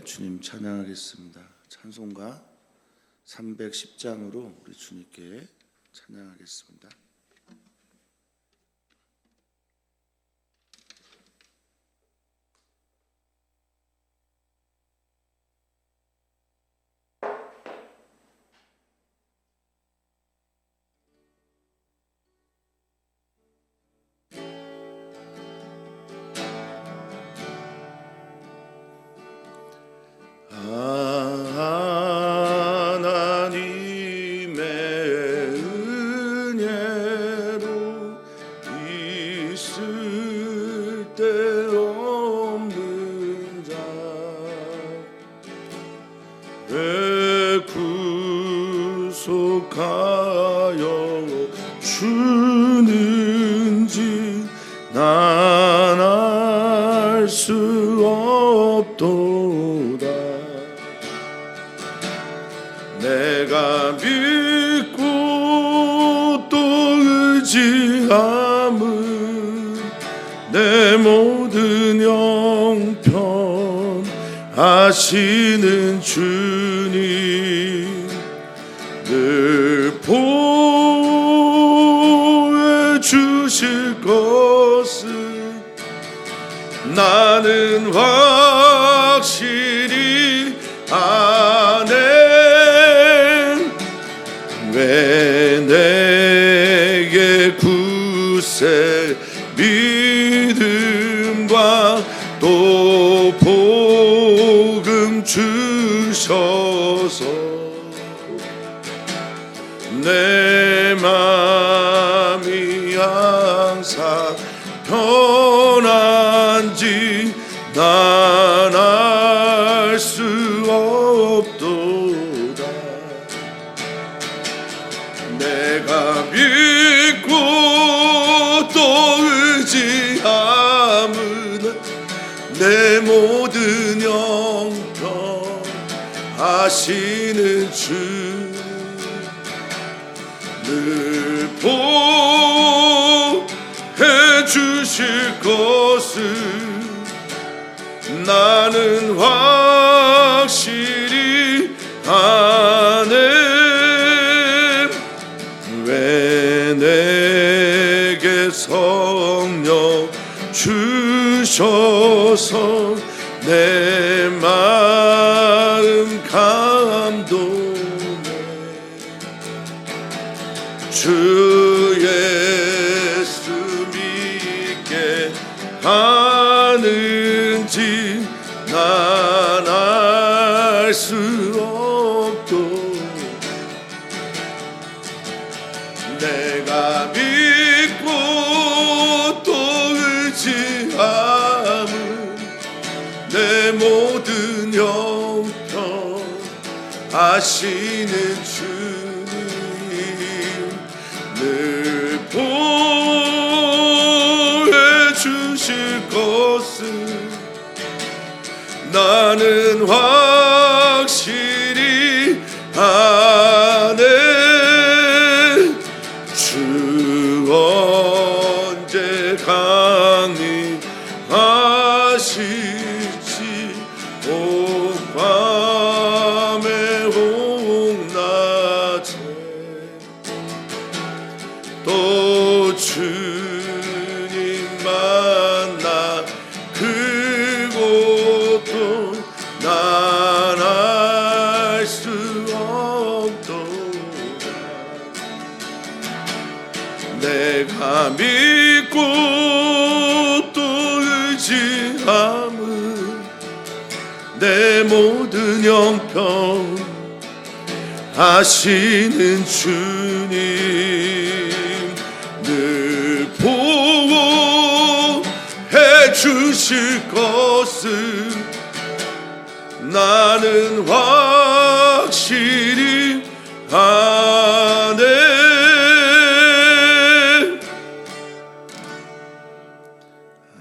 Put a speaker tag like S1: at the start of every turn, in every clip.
S1: 주님 찬양하겠습니다. 찬송가 310장으로 우리 주님께 찬양하겠습니다. 하나님의 은혜로 있을 데 없는 자 왜 구속하여 주는지 난 알 수 없도다. 내가 믿고 또 의지함은 내 모든 형편 아시는 주님 늘 보호해 주실 것을 나는 확실히 아네. 왜 내게 굳세 믿음과 또 복음 주셔서 내 맘이 항상 편한지 난 알 수 없도다. 내가 믿고 또 의지함은 내 모든 형편 아시는 주 늘 보호해 주실 것을 나는 확실히 아네. 왜 내게 성령 주셔서 내 마음 감동해 주 예수 믿게 하는지 난 알 수 없도. 내가 믿고 또 의지함은 내 모든 형편 아시는 주님 늘 보호해 주실 것을 나는 확실히 아네. 주 언제 강림하실지 오밤에 홍낮에 또 주님 만나 그곳도 난 알 수 없도다. 내가 믿고 또 의지함은 내 모든 형편 아시는 주님 늘 보호해 주실 것을 나는 확실히 아네.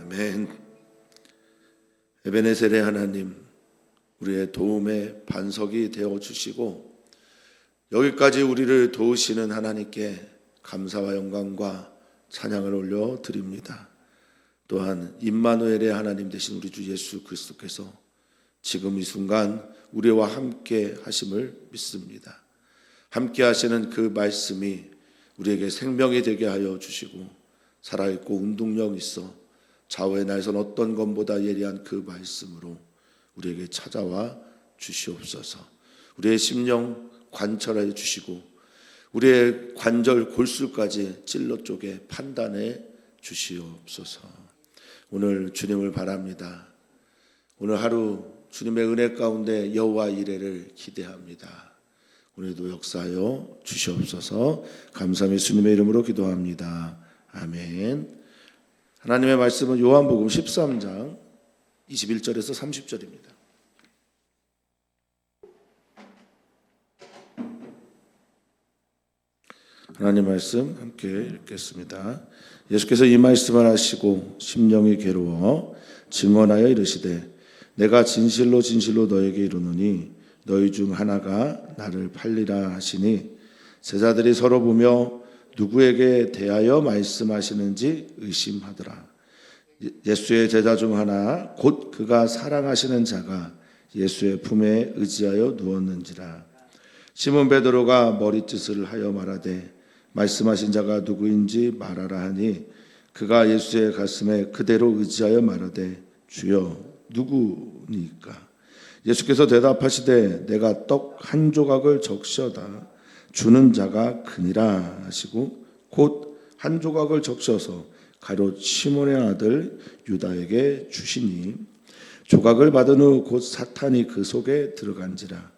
S1: 아멘. 에베네셀의 하나님, 우리의 도움의 반석이 되어주시고 여기까지 우리를 도우시는 하나님께 감사와 영광과 찬양을 올려드립니다. 또한 임마누엘의 하나님 되신 우리 주 예수 그리스도께서 지금 이 순간 우리와 함께 하심을 믿습니다. 함께 하시는 그 말씀이 우리에게 생명이 되게 하여 주시고 살아있고 운동력 있어 좌우의 날선 어떤 것보다 예리한 그 말씀으로 우리에게 찾아와 주시옵소서. 우리의 심령 관철하여 주시고 우리의 관절 골수까지 찔러 쪼개 판단해 주시옵소서. 오늘 주님을 바랍니다. 오늘 하루 주님의 은혜 가운데 여호와 이레를 기대합니다. 오늘도 역사하여 주시옵소서. 감사함이 주님의 이름으로 기도합니다. 아멘. 하나님의 말씀은 요한복음 13장 21절에서 30절입니다. 하나님 말씀 함께 읽겠습니다. 예수께서 이 말씀을 하시고 심령이 괴로워 증언하여 이르시되 내가 진실로 진실로 너에게 이르노니 너희 중 하나가 나를 팔리라 하시니 제자들이 서로 보며 누구에게 대하여 말씀하시는지 의심하더라. 예수의 제자 중 하나 곧 그가 사랑하시는 자가 예수의 품에 의지하여 누웠는지라. 시몬 베드로가 머리짓을 하여 말하되 말씀하신 자가 누구인지 말하라 하니 그가 예수의 가슴에 그대로 의지하여 말하되 주여 누구니까? 예수께서 대답하시되 내가 떡 한 조각을 적셔다 주는 자가 그니라 하시고 곧 한 조각을 적셔서 가룟 시몬의 아들 유다에게 주시니 조각을 받은 후 곧 사탄이 그 속에 들어간지라.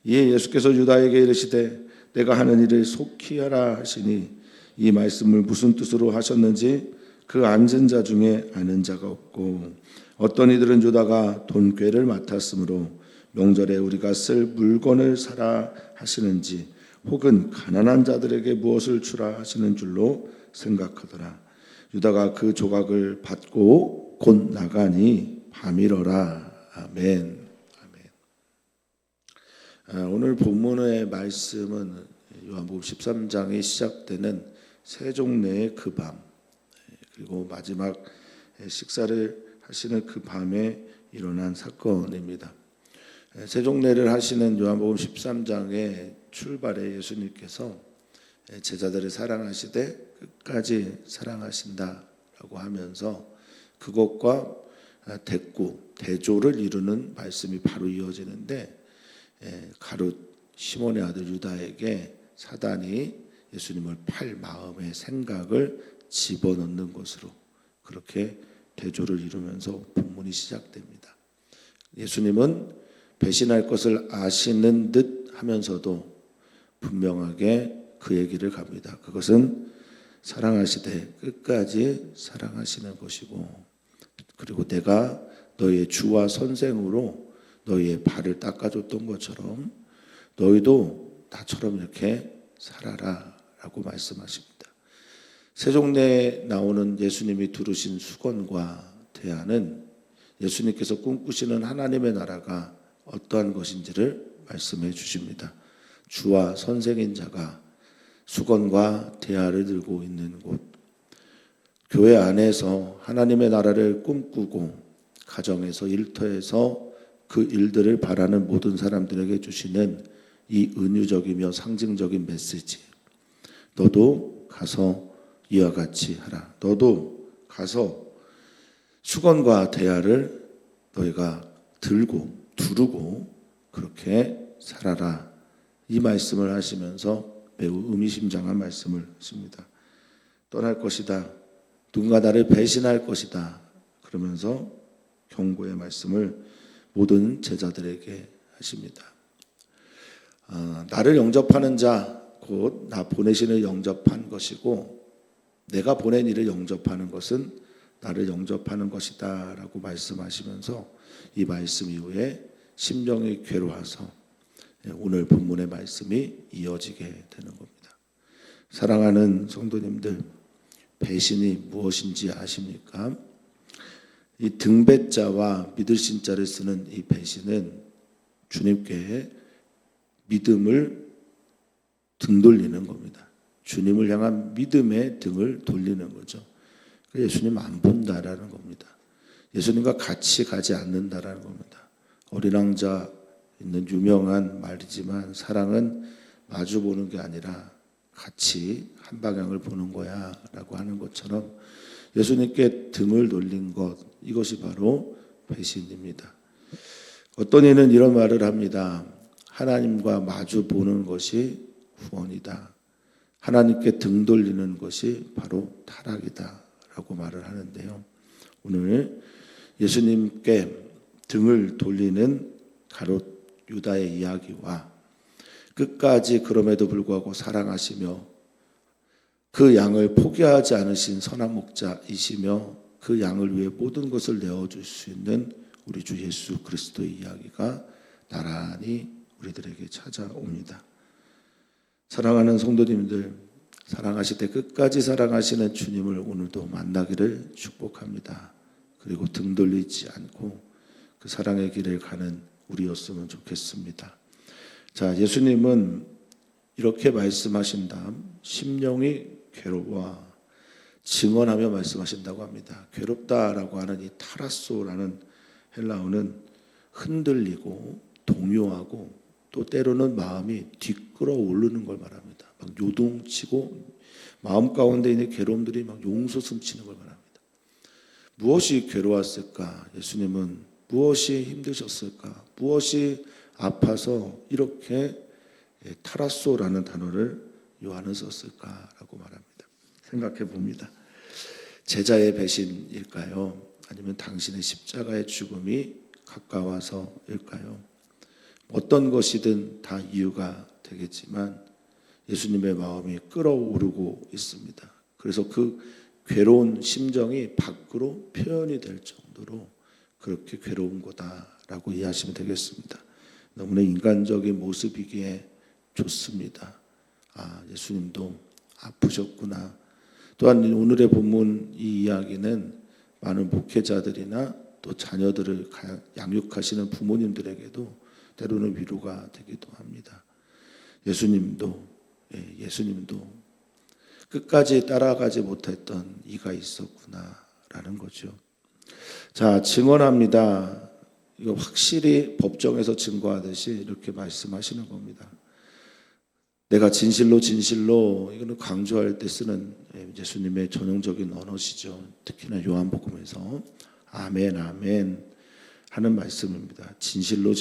S1: 이에 예수께서 유다에게 이르시되 내가 하는 일을 속히 하라 하시니 이 말씀을 무슨 뜻으로 하셨는지 그 앉은 자 중에 아는 자가 없고 어떤 이들은 유다가 돈꾀를 맡았으므로 명절에 우리가 쓸 물건을 사라 하시는지 혹은 가난한 자들에게 무엇을 주라 하시는 줄로 생각하더라. 유다가 그 조각을 받고 곧 나가니 밤이러라. 아멘. 오늘 본문의 말씀은 요한복음 13장이 시작되는 세종례의 그 밤 그리고 마지막 식사를 하시는 그 밤에 일어난 사건입니다. 세종례를 하시는 요한복음 13장의 출발에 예수님께서 제자들을 사랑하시되 끝까지 사랑하신다라고 하면서 그것과 대꾸, 대조를 이루는 말씀이 바로 이어지는데 가룟 시몬의 아들 유다에게 사단이 예수님을 팔 마음의 생각을 집어넣는 것으로 그렇게 대조를 이루면서 본문이 시작됩니다. 예수님은 배신할 것을 아시는 듯 하면서도 분명하게 그 얘기를 갑니다. 그것은 사랑하시되 끝까지 사랑하시는 것이고 그리고 내가 너의 주와 선생으로 너희의 발을 닦아줬던 것처럼 너희도 나처럼 이렇게 살아라 라고 말씀하십니다. 세종례에 나오는 예수님이 두르신 수건과 대안은 예수님께서 꿈꾸시는 하나님의 나라가 어떠한 것인지를 말씀해 주십니다. 주와 선생인 자가 수건과 대안을 들고 있는 곳, 교회 안에서 하나님의 나라를 꿈꾸고 가정에서 일터에서 그 일들을 바라는 모든 사람들에게 주시는 이 은유적이며 상징적인 메시지. 너도 가서 이와 같이 하라. 너도 가서 수건과 대야를 너희가 들고 두르고 그렇게 살아라. 이 말씀을 하시면서 매우 의미심장한 말씀을 하십니다. 떠날 것이다. 누군가 나를 배신할 것이다. 그러면서 경고의 말씀을 모든 제자들에게 하십니다. 나를 영접하는 자, 곧 나 보내시는 영접한 것이고 내가 보낸 이를 영접하는 것은 나를 영접하는 것이다 라고 말씀하시면서 이 말씀 이후에 심령이 괴로워서 오늘 본문의 말씀이 이어지게 되는 겁니다. 사랑하는 성도님들, 배신이 무엇인지 아십니까? 이 등배자와 믿으신 자를 쓰는 이 배신은 주님께 믿음을 등 돌리는 겁니다. 주님을 향한 믿음의 등을 돌리는 거죠. 예수님 안 본다라는 겁니다. 예수님과 같이 가지 않는다라는 겁니다. 어린 왕자 있는 유명한 말이지만 사랑은 마주 보는 게 아니라 같이 한 방향을 보는 거야 라고 하는 것처럼 예수님께 등을 돌린 것, 이것이 바로 배신입니다. 어떤 이는 이런 말을 합니다. 하나님과 마주 보는 것이 후원이다. 하나님께 등 돌리는 것이 바로 타락이다 라고 말을 하는데요. 오늘 예수님께 등을 돌리는 가롯 유다의 이야기와 끝까지 그럼에도 불구하고 사랑하시며 그 양을 포기하지 않으신 선한 목자이시며 그 양을 위해 모든 것을 내어줄 수 있는 우리 주 예수 그리스도의 이야기가 나란히 우리들에게 찾아옵니다. 사랑하는 성도님들, 사랑하실 때 끝까지 사랑하시는 주님을 오늘도 만나기를 축복합니다. 그리고 등 돌리지 않고 그 사랑의 길을 가는 우리였으면 좋겠습니다. 자, 예수님은 이렇게 말씀하신 다음 심령이 괴로워 증언하며 말씀하신다고 합니다. 괴롭다라고 하는 이 타라소라는 헬라어는 흔들리고 동요하고 또 때로는 마음이 뒤끌어오르는 걸 말합니다. 막 요동치고 마음 가운데 있는 괴로움들이 막 용솟음치는 걸 말합니다. 무엇이 괴로웠을까? 예수님은 무엇이 힘드셨을까? 무엇이 아파서 이렇게 타라소라는 단어를 요한은 썼을까라고 말합니다. 생각해 봅니다. 제자의 배신일까요? 아니면 당신의 십자가의 죽음이 가까워서일까요? 어떤 것이든 다 이유가 되겠지만 예수님의 마음이 끓어오르고 있습니다. 그래서 그 괴로운 심정이 밖으로 표현이 될 정도로 그렇게 괴로운 거다라고 이해하시면 되겠습니다. 너무나 인간적인 모습이기에 좋습니다. 아, 예수님도 아프셨구나. 또한 오늘의 본문 이 이야기는 많은 목회자들이나 또 자녀들을 양육하시는 부모님들에게도 때로는 위로가 되기도 합니다. 예수님도 끝까지 따라가지 못했던 이가 있었구나라는 거죠. 자, 증언합니다. 이거 확실히 법정에서 증거하듯이 이렇게 말씀하시는 겁니다. 내가 진실로 이거는 강조할 때 쓰는 예수님의 전형적인 언어시죠. 특히나 요한복음에서 아멘 아멘 하는 말씀입니다. 진실로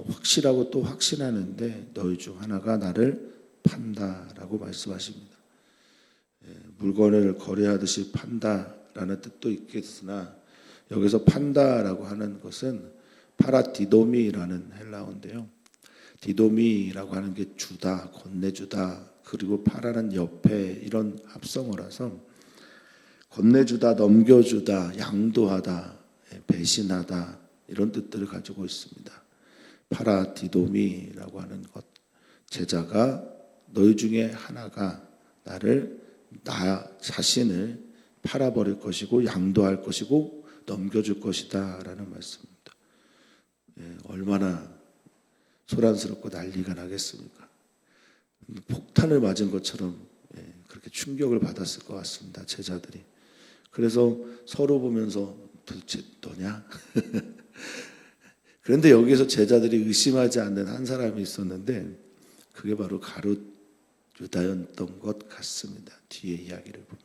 S1: 확실하고 또 확신하는데 너희 중 하나가 나를 판다라고 말씀하십니다. 물건을 거래하듯이 판다라는 뜻도 있겠으나 여기서 판다라고 하는 것은 파라디도미라는 헬라어인데요. 디도미라고 하는 게 주다, 건네주다, 그리고 파라는 옆에 이런 합성어라서 건네주다, 넘겨주다, 양도하다, 배신하다 이런 뜻들을 가지고 있습니다. 파라디도미라고 하는 것, 제자가 너희 중에 하나가 나 자신을 팔아버릴 것이고 양도할 것이고 넘겨줄 것이다 라는 말씀입니다. 얼마나 소란스럽고 난리가 나겠습니까? 폭탄을 맞은 것처럼 그렇게 충격을 받았을 것 같습니다. 제자들이. 그래서 서로 보면서 도대체 너냐? 그런데 여기서 제자들이 의심하지 않는 한 사람이 있었는데 그게 바로 가룟 유다였던 것 같습니다. 뒤에 이야기를 보면.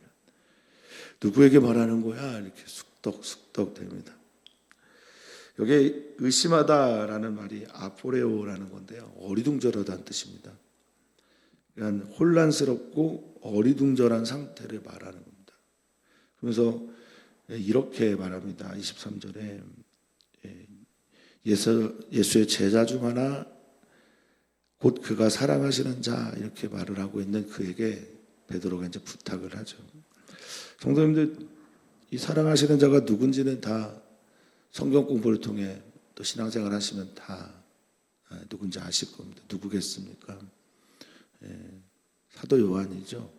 S1: 누구에게 말하는 거야? 이렇게 숙덕 됩니다. 여기 의심하다라는 말이 아포레오라는 건데요. 어리둥절하다는 뜻입니다. 그러니까 혼란스럽고 어리둥절한 상태를 말하는 겁니다. 그래서 이렇게 말합니다. 23절에 예수의 제자 중 하나 곧 그가 사랑하시는 자 이렇게 말을 하고 있는 그에게 베드로가 이제 부탁을 하죠. 성도님들 이 사랑하시는 자가 누군지는 다 성경 공부를 통해 또 신앙생활 하시면 다 누군지 아실 겁니다. 누구겠습니까? 사도 요한이죠.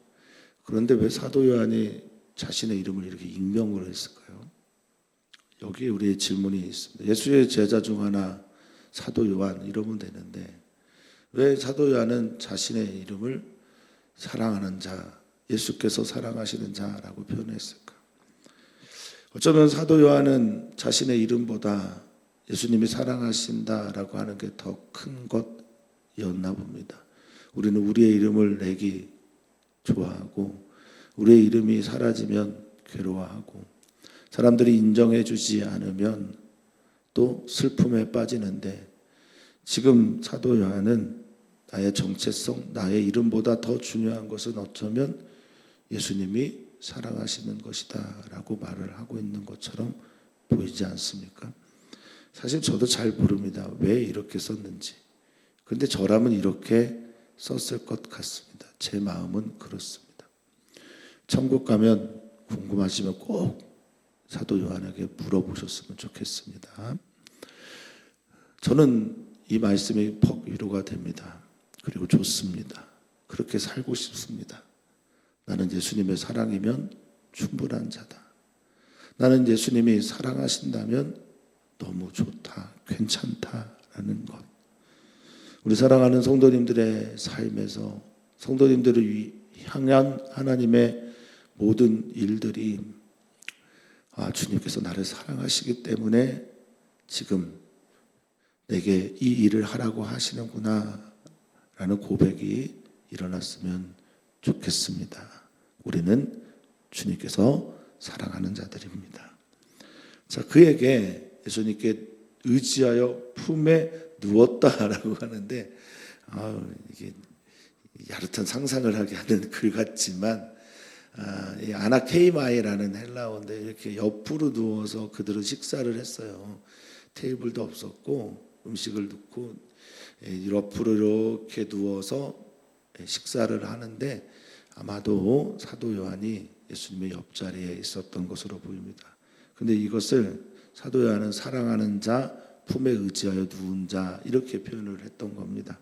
S1: 그런데 왜 사도 요한이 자신의 이름을 이렇게 익명으로 했을까요? 여기에 우리의 질문이 있습니다. 예수의 제자 중 하나 사도 요한 이러면 되는데 왜 사도 요한은 자신의 이름을 사랑하는 자, 예수께서 사랑하시는 자라고 표현했을까? 어쩌면 사도 요한은 자신의 이름보다 예수님이 사랑하신다라고 하는 게 더 큰 것이었나 봅니다. 우리는 우리의 이름을 내기 좋아하고 우리의 이름이 사라지면 괴로워하고 사람들이 인정해 주지 않으면 또 슬픔에 빠지는데, 지금 사도 요한은 나의 정체성, 나의 이름보다 더 중요한 것은 어쩌면 예수님이 사랑하시는 것이다 라고 말을 하고 있는 것처럼 보이지 않습니까? 사실 저도 잘 모릅니다. 왜 이렇게 썼는지. 그런데 저라면 이렇게 썼을 것 같습니다. 제 마음은 그렇습니다. 천국 가면 궁금하시면 꼭 사도 요한에게 물어보셨으면 좋겠습니다. 저는 이 말씀이 퍽 위로가 됩니다. 그리고 좋습니다. 그렇게 살고 싶습니다. 나는 예수님의 사랑이면 충분한 자다. 나는 예수님이 사랑하신다면 너무 좋다, 괜찮다라는 것. 우리 사랑하는 성도님들의 삶에서 성도님들을 향한 하나님의 모든 일들이 주님께서 나를 사랑하시기 때문에 지금 내게 이 일을 하라고 하시는구나 라는 고백이 일어났으면 좋겠습니다. 우리는 주님께서 사랑하는 자들입니다. 자, 그에게 예수님께 의지하여 품에 누웠다라고 하는데 이게 야릇한 상상을 하게 하는 글 같지만 이 아나케이마이라는 헬라어인데 이렇게 옆으로 누워서 그들은 식사를 했어요. 테이블도 없었고 음식을 넣고 옆으로 이렇게 누워서 식사를 하는데 아마도 사도 요한이 예수님의 옆자리에 있었던 것으로 보입니다. 그런데 이것을 사도 요한은 사랑하는 자, 품에 의지하여 누운 자 이렇게 표현을 했던 겁니다.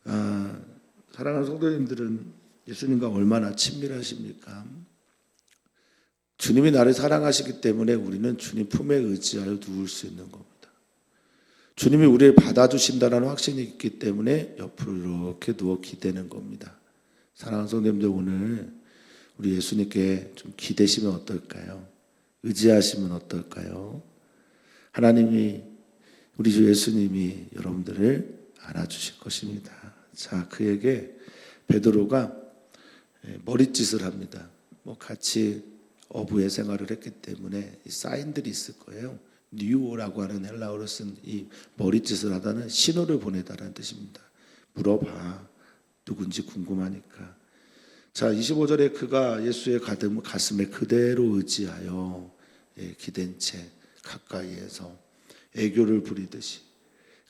S1: 사랑하는 성도님들은 예수님과 얼마나 친밀하십니까? 주님이 나를 사랑하시기 때문에 우리는 주님 품에 의지하여 누울 수 있는 겁니다. 주님이 우리를 받아주신다는 확신이 있기 때문에 옆으로 이렇게 누워 기대는 겁니다. 사랑하는 성도님들, 오늘 우리 예수님께 좀 기대시면 어떨까요? 의지하시면 어떨까요? 하나님이, 우리 주 예수님이 여러분들을 안아주실 것입니다. 자, 그에게 베드로가 머릿짓을 합니다. 같이 어부의 생활을 했기 때문에 사인들이 있을 거예요. 뉴오라고 하는 헬라어로 쓴 이 머릿짓을 하다는 신호를 보내다라는 뜻입니다. 물어봐. 누군지 궁금하니까. 자, 25절에 그가 예수의 가슴에 그대로 의지하여 기댄 채 가까이에서 애교를 부리듯이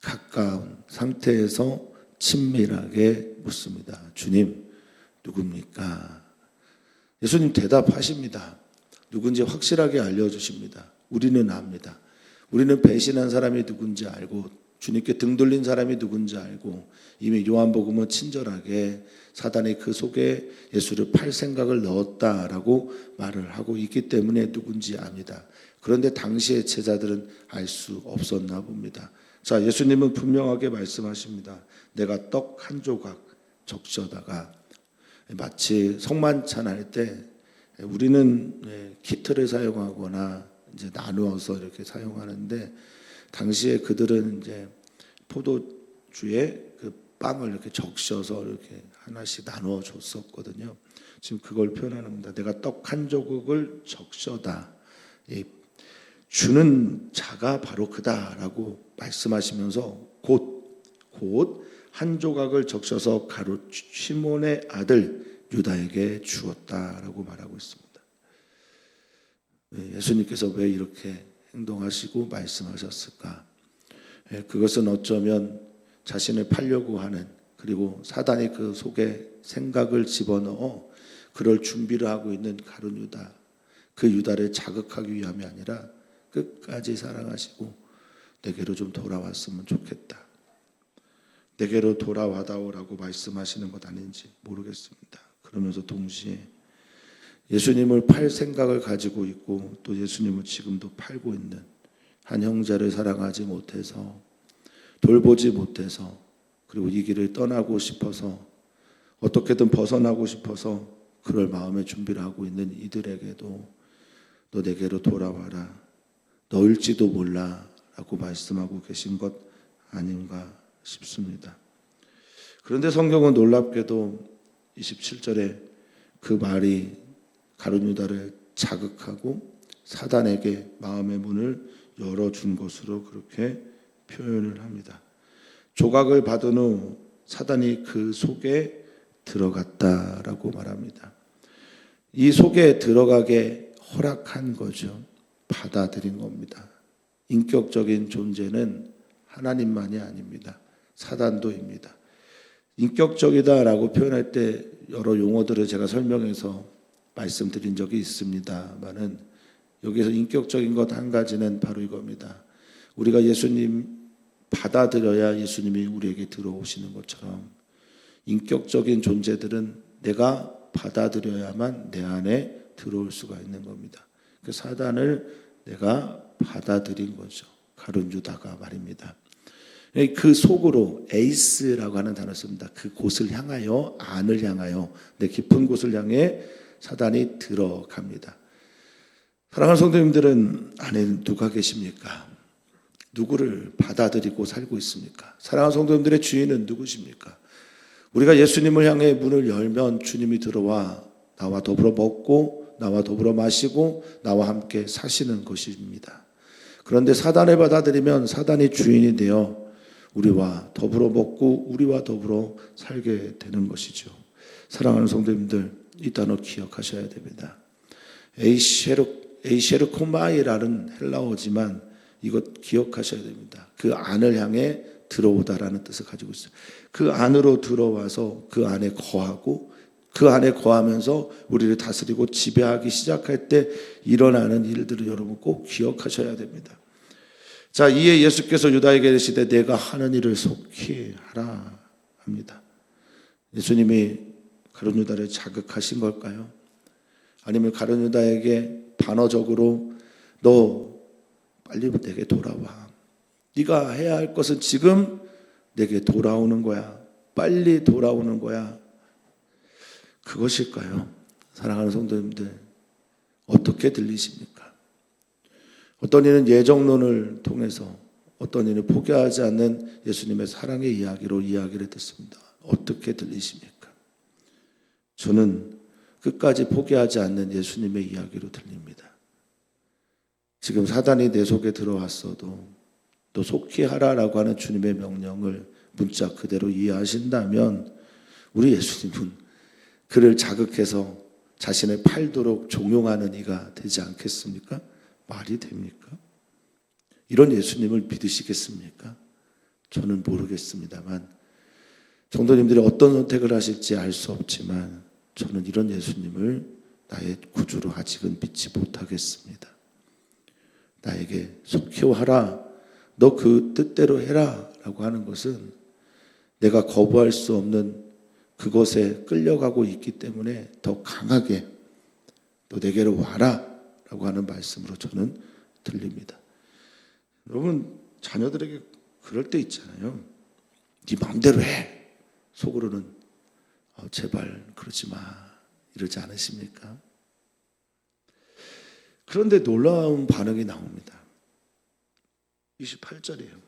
S1: 가까운 상태에서 친밀하게 묻습니다. 주님, 누굽니까? 예수님 대답하십니다. 누군지 확실하게 알려주십니다. 우리는 압니다. 우리는 배신한 사람이 누군지 알고 주님께 등 돌린 사람이 누군지 알고 이미 요한복음은 친절하게 사단이 그 속에 예수를 팔 생각을 넣었다라고 말을 하고 있기 때문에 누군지 압니다. 그런데 당시의 제자들은 알 수 없었나 봅니다. 자, 예수님은 분명하게 말씀하십니다. 내가 떡 한 조각 적셔다가, 마치 성만찬 할 때 우리는 키트를 사용하거나 이제 나누어서 이렇게 사용하는데, 당시에 그들은 이제 포도주에 그 빵을 이렇게 적셔서 이렇게 하나씩 나누어 줬었거든요. 지금 그걸 표현하는 겁니다. 내가 떡 한 조각을 적셔다. 주는 자가 바로 그다라고 말씀하시면서 곧 한 조각을 적셔서 가룟 시몬의 아들 유다에게 주었다라고 말하고 있습니다. 예수님께서 왜 이렇게 행동하시고 말씀하셨을까? 그것은 어쩌면 자신을 팔려고 하는, 그리고 사단이 그 속에 생각을 집어넣어 그럴 준비를 하고 있는 가룟 유다, 그 유다를 자극하기 위함이 아니라 끝까지 사랑하시고 내게로 좀 돌아왔으면 좋겠다, 내게로 돌아와다오라고 말씀하시는 것 아닌지 모르겠습니다. 그러면서 동시에 예수님을 팔 생각을 가지고 있고 또 예수님을 지금도 팔고 있는 한 형제를 사랑하지 못해서, 돌보지 못해서, 그리고 이 길을 떠나고 싶어서, 어떻게든 벗어나고 싶어서 그럴 마음의 준비를 하고 있는 이들에게도 너 내게로 돌아와라, 너일지도 몰라 라고 말씀하고 계신 것 아닌가 싶습니다. 그런데 성경은 놀랍게도 27절에 그 말이 가룟 유다를 자극하고 사단에게 마음의 문을 열어준 것으로 그렇게 표현을 합니다. 조각을 받은 후 사단이 그 속에 들어갔다라고 말합니다. 이 속에 들어가게 허락한 거죠. 받아들인 겁니다. 인격적인 존재는 하나님만이 아닙니다. 사단도입니다. 인격적이다라고 표현할 때 여러 용어들을 제가 설명해서 말씀드린 적이 있습니다만은 여기서 인격적인 것 한 가지는 바로 이겁니다. 우리가 예수님 받아들여야 예수님이 우리에게 들어오시는 것처럼 인격적인 존재들은 내가 받아들여야만 내 안에 들어올 수가 있는 겁니다. 그 사단을 내가 받아들인 거죠. 가룟 유다가 말입니다. 그 속으로 에이스라고 하는 단어를 씁니다. 그곳을 향하여, 안을 향하여, 내 깊은 곳을 향해 사단이 들어갑니다. 사랑하는 성도님들은 안에 누가 계십니까? 누구를 받아들이고 살고 있습니까? 사랑하는 성도님들의 주인은 누구십니까? 우리가 예수님을 향해 문을 열면 주님이 들어와 나와 더불어 먹고 나와 더불어 마시고 나와 함께 사시는 것입니다. 그런데 사단을 받아들이면 사단이 주인이 되어 우리와 더불어 먹고 우리와 더불어 살게 되는 것이죠. 사랑하는 성도님들, 이 단어 기억하셔야 됩니다. 에이셰르코마이라는 헬라어지만 이것 기억하셔야 됩니다. 그 안을 향해 들어오다라는 뜻을 가지고 있어요. 그 안으로 들어와서 그 안에 거하고 그 안에 거하면서 우리를 다스리고 지배하기 시작할 때 일어나는 일들을 여러분 꼭 기억하셔야 됩니다. 자, 이에 예수께서 유다에게 이르시되 내가 하는 일을 속히 하라 합니다. 예수님이 가룟 유다를 자극하신 걸까요? 아니면 가룟 유다에게 반어적으로 너 빨리 내게 돌아와. 네가 해야 할 것은 지금 내게 돌아오는 거야. 빨리 돌아오는 거야. 그것일까요? 사랑하는 성도님들, 어떻게 들리십니까? 어떤 이는 예정론을 통해서 어떤 이는 포기하지 않는 예수님의 사랑의 이야기로 이야기를 듣습니다. 어떻게 들리십니까? 저는 끝까지 포기하지 않는 예수님의 이야기로 들립니다. 지금 사단이 내 속에 들어왔어도 또 속히 하라라고 하는 주님의 명령을 문자 그대로 이해하신다면 우리 예수님은 그를 자극해서 자신을 팔도록 종용하는 이가 되지 않겠습니까? 말이 됩니까? 이런 예수님을 믿으시겠습니까? 저는 모르겠습니다만 성도님들이 어떤 선택을 하실지 알 수 없지만 저는 이런 예수님을 나의 구주로 아직은 믿지 못하겠습니다. 나에게 속히 하라, 너 그 뜻대로 해라 라고 하는 것은 내가 거부할 수 없는 그것에 끌려가고 있기 때문에 더 강하게 너 내게로 와라 라고 하는 말씀으로 저는 들립니다. 여러분, 자녀들에게 그럴 때 있잖아요. 네 마음대로 해. 속으로는 제발 그러지 마 이러지 않으십니까? 그런데 놀라운 반응이 나옵니다. 28절이에요.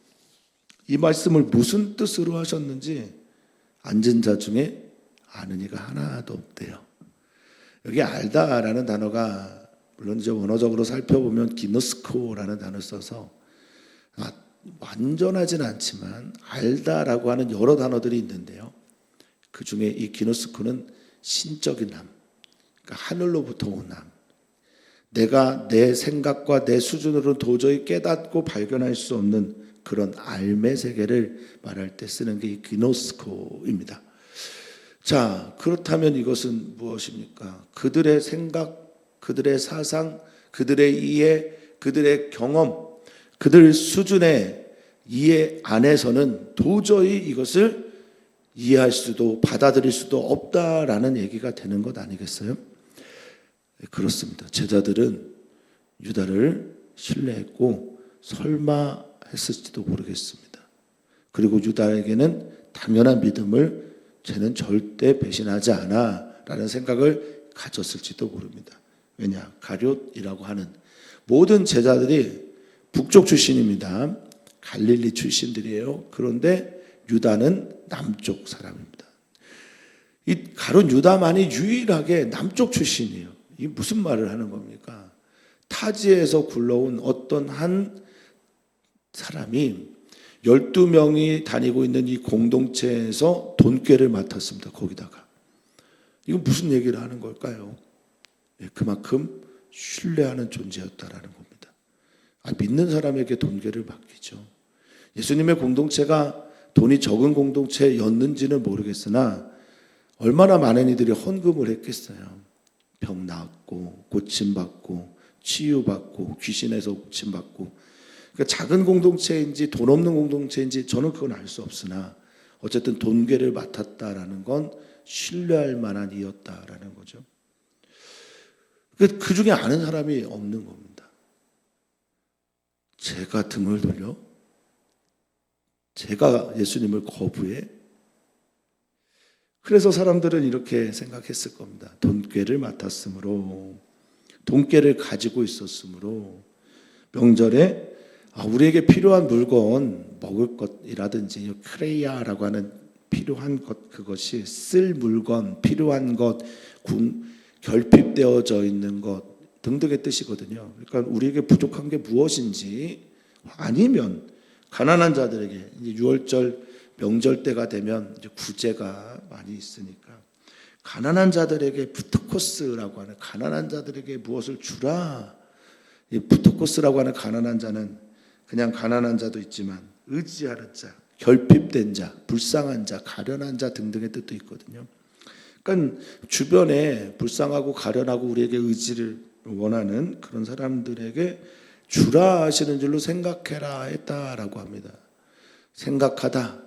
S1: 이 말씀을 무슨 뜻으로 하셨는지 앉은 자 중에 아는 이가 하나도 없대요. 여기 알다라는 단어가 물론 이제 원어적으로 살펴보면 기노스코라는 단어를 써서 완전하진 않지만 알다라고 하는 여러 단어들이 있는데요. 그 중에 이 기노스코는 신적인 남, 그러니까 하늘로부터 온 남. 내가 내 생각과 내 수준으로 도저히 깨닫고 발견할 수 없는 그런 알매 세계를 말할 때 쓰는 게 이 기노스코입니다. 자, 그렇다면 이것은 무엇입니까? 그들의 생각, 그들의 사상, 그들의 이해, 그들의 경험, 그들 수준의 이해 안에서는 도저히 이것을 이해할 수도 받아들일 수도 없다라는 얘기가 되는 것 아니겠어요? 그렇습니다. 제자들은 유다를 신뢰했고 설마 했을지도 모르겠습니다. 그리고 유다에게는 당연한 믿음을 쟤는 절대 배신하지 않아 라는 생각을 가졌을지도 모릅니다. 왜냐? 가룟이라고 하는 모든 제자들이 북쪽 출신입니다. 갈릴리 출신들이에요. 그런데 유다는 남쪽 사람입니다. 이 가룟 유다만이 유일하게 남쪽 출신이에요. 이게 무슨 말을 하는 겁니까? 타지에서 굴러온 어떤 한 사람이 12명이 다니고 있는 이 공동체에서 돈꾀를 맡았습니다. 거기다가. 이건 무슨 얘기를 하는 걸까요? 그만큼 신뢰하는 존재였다라는 겁니다. 믿는 사람에게 돈꾀를 맡기죠. 예수님의 공동체가 돈이 적은 공동체였는지는 모르겠으나 얼마나 많은 이들이 헌금을 했겠어요. 병 낫고 고침받고 치유받고 귀신에서 고침받고. 그러니까 작은 공동체인지 돈 없는 공동체인지 저는 그건 알 수 없으나 어쨌든 돈궤를 맡았다라는 건 신뢰할 만한 이였다라는 거죠. 그 중에 아는 사람이 없는 겁니다. 제가 등을 돌려? 제가 예수님을 거부해? 그래서 사람들은 이렇게 생각했을 겁니다. 돈꾀를 맡았으므로, 돈꾀를 가지고 있었으므로 명절에 우리에게 필요한 물건, 먹을 것이라든지 크레이아라고 하는 필요한 것, 그것이 쓸 물건, 필요한 것, 결핍되어져 있는 것 등등의 뜻이거든요. 그러니까 우리에게 부족한 게 무엇인지, 아니면 가난한 자들에게 이제 6월절 명절 때가 되면 이제 구제가 많이 있으니까 가난한 자들에게 푸트코스라고 하는, 가난한 자들에게 무엇을 주라. 이 푸트코스라고 하는 가난한 자는 그냥 가난한 자도 있지만 의지하는 자, 결핍된 자, 불쌍한 자, 가련한 자 등등의 뜻도 있거든요. 그러니까 주변에 불쌍하고 가련하고 우리에게 의지를 원하는 그런 사람들에게 주라 하시는 줄로 생각해라 했다라고 합니다. 생각하다.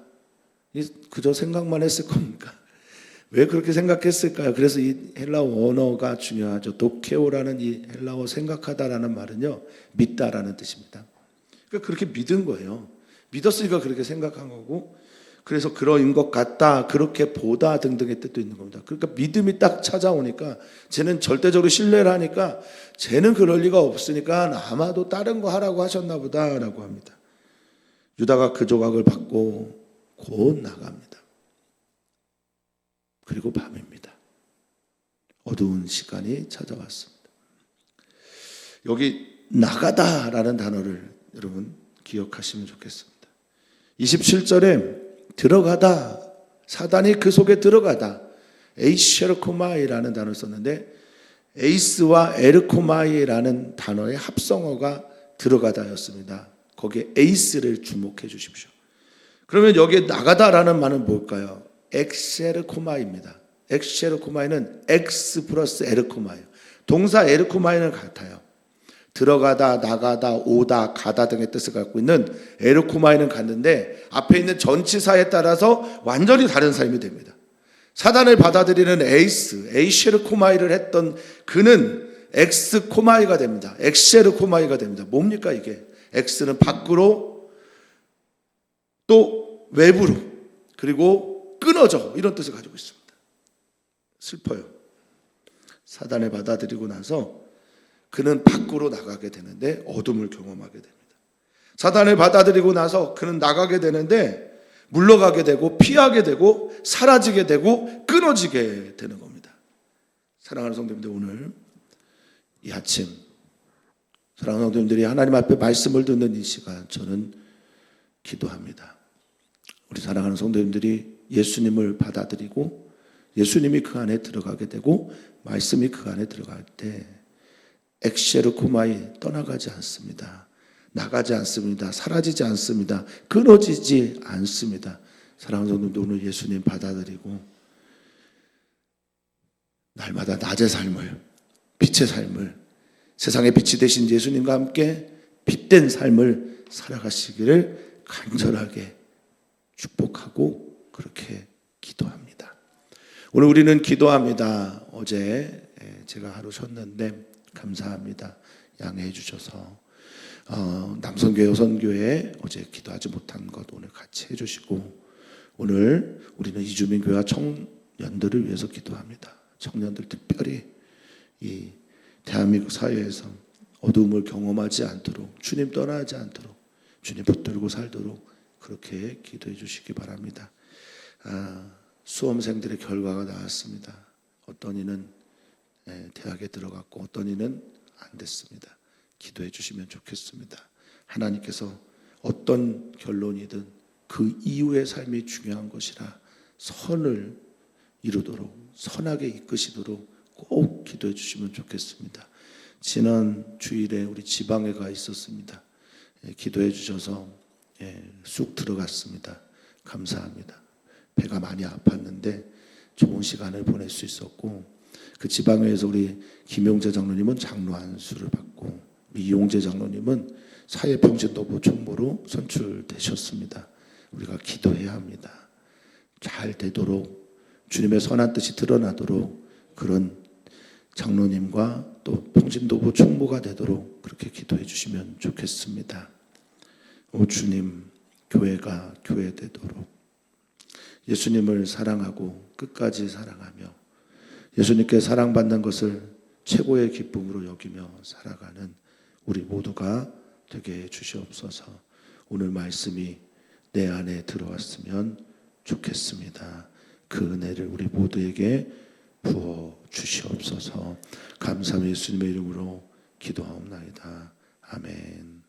S1: 그저 생각만 했을 겁니까? 왜 그렇게 생각했을까요? 그래서 이 헬라어 언어가 중요하죠. 도케오라는 이 헬라어 생각하다라는 말은요, 믿다라는 뜻입니다. 그러니까 그렇게 믿은 거예요. 믿었으니까 그렇게 생각한 거고, 그래서 그러인 것 같다, 그렇게 보다 등등의 뜻도 있는 겁니다. 그러니까 믿음이 딱 찾아오니까 쟤는 절대적으로 신뢰를 하니까 쟤는 그럴 리가 없으니까 아마도 다른 거 하라고 하셨나 보다라고 합니다. 유다가 그 조각을 받고 곧 나갑니다. 그리고 밤입니다. 어두운 시간이 찾아왔습니다. 여기 나가다라는 단어를 여러분 기억하시면 좋겠습니다. 27절에 들어가다, 사단이 그 속에 들어가다, 에이셰르코마이라는 단어를 썼는데 에이스와 에르코마이라는 단어의 합성어가 들어가다였습니다. 거기에 에이스를 주목해 주십시오. 그러면 여기에 나가다라는 말은 뭘까요? 엑세르코마입니다. 엑세르코마이는 엑스 플러스 에르코마예요. 동사 에르코마이는 같아요. 들어가다, 나가다, 오다, 가다 등의 뜻을 갖고 있는 에르코마이는 같는데 앞에 있는 전치사에 따라서 완전히 다른 삶이 됩니다. 사단을 받아들이는 에이셰르코마이를 했던 그는 엑스코마이가 됩니다. 엑세르코마이가 됩니다. 뭡니까 이게? 엑스는 밖으로, 또 외부로, 그리고 끊어져, 이런 뜻을 가지고 있습니다. 슬퍼요. 사단을 받아들이고 나서 그는 밖으로 나가게 되는데 어둠을 경험하게 됩니다. 사단을 받아들이고 나서 그는 나가게 되는데 물러가게 되고 피하게 되고 사라지게 되고 끊어지게 되는 겁니다. 사랑하는 성도님들, 오늘 이 아침 사랑하는 성도님들이 하나님 앞에 말씀을 듣는 이 시간 저는 기도합니다. 우리 사랑하는 성도님들이 예수님을 받아들이고 예수님이 그 안에 들어가게 되고 말씀이 그 안에 들어갈 때 엑셰르코마이 떠나가지 않습니다. 나가지 않습니다. 사라지지 않습니다. 끊어지지 않습니다. 사랑하는 성도님들, 오늘 예수님 받아들이고 날마다 낮의 삶을, 빛의 삶을, 세상의 빛이 되신 예수님과 함께 빛된 삶을 살아가시기를 간절하게 축복하고 그렇게 기도합니다. 오늘 우리는 기도합니다. 어제 제가 하루 쉬었는데 감사합니다. 양해해 주셔서 남성교회 여성교회 어제 기도하지 못한 것 오늘 같이 해주시고, 오늘 우리는 이주민교회와 청년들을 위해서 기도합니다. 청년들 특별히 이 대한민국 사회에서 어두움을 경험하지 않도록, 주님 떠나지 않도록 주님 붙들고 살도록 그렇게 기도해 주시기 바랍니다. 수험생들의 결과가 나왔습니다. 어떤 이는 대학에 들어갔고 어떤 이는 안 됐습니다. 기도해 주시면 좋겠습니다. 하나님께서 어떤 결론이든 그 이후의 삶이 중요한 것이라 선을 이루도록 선하게 이끄시도록 꼭 기도해 주시면 좋겠습니다. 지난 주일에 우리 지방에 가 있었습니다. 기도해 주셔서 쑥 들어갔습니다. 감사합니다. 배가 많이 아팠는데 좋은 시간을 보낼 수 있었고, 그 지방회에서 우리 김용재 장로님은 장로 안수를 받고 이용재 장로님은 사회평신도부 총무로 선출되셨습니다. 우리가 기도해야 합니다. 잘 되도록, 주님의 선한 뜻이 드러나도록 그런 장로님과 또 평신도부 총무가 되도록 그렇게 기도해 주시면 좋겠습니다. 오 주님, 교회가 교회 되도록 예수님을 사랑하고 끝까지 사랑하며 예수님께 사랑받는 것을 최고의 기쁨으로 여기며 살아가는 우리 모두가 되게 해 주시옵소서. 오늘 말씀이 내 안에 들어왔으면 좋겠습니다. 그 은혜를 우리 모두에게 부어 주시옵소서. 감사함 예수님의 이름으로 기도하옵나이다. 아멘.